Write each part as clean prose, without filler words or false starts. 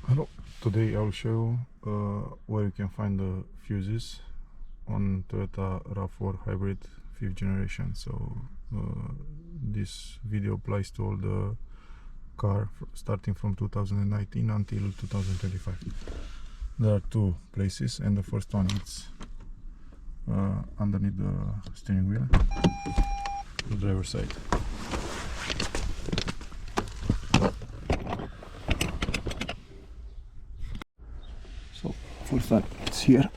Hello, today I'll show you where you can find the fuses on Toyota RAV4 hybrid 5th generation. So this video applies to all the car starting from 2019 until 2025. There are two places, and the first one is underneath the steering wheel, the driver's side. So first one, it's here.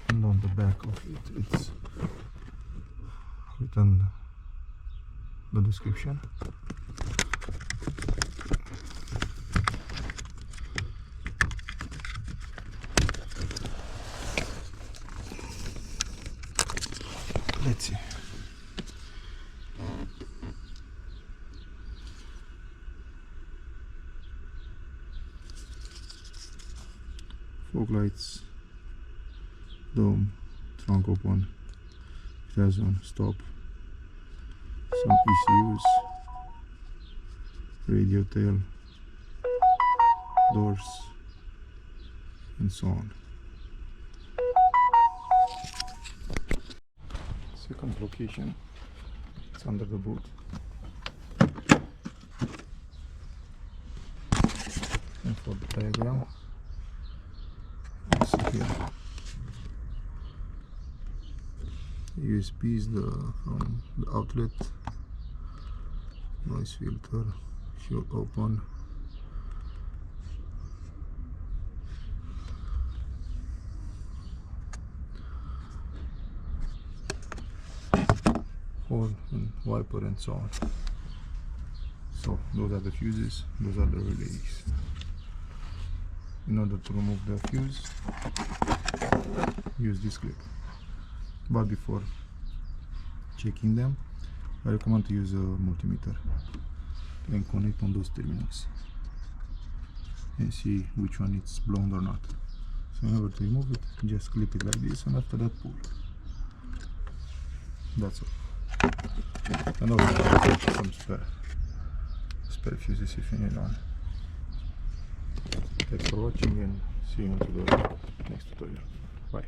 And on the back of it, it's written the description. Let's see. Fog lights, dome, trunk open, it has one stop, some ECUs, radio tail, doors, and so on. Second location, it's under the boot. And for the diagram, it's here. USB is from the outlet, noise filter, should open, horn and wiper, and so on. So those are the fuses, those are the relays. In order to remove the fuse, use this clip. But before checking them, I recommend to use a multimeter and connect on those terminals and see which one is blown or not. So in order to remove it, just clip it like this, and after that pull. That's all. And also some spare fuses if you need one. Thanks for watching, and see you into the next tutorial. Bye.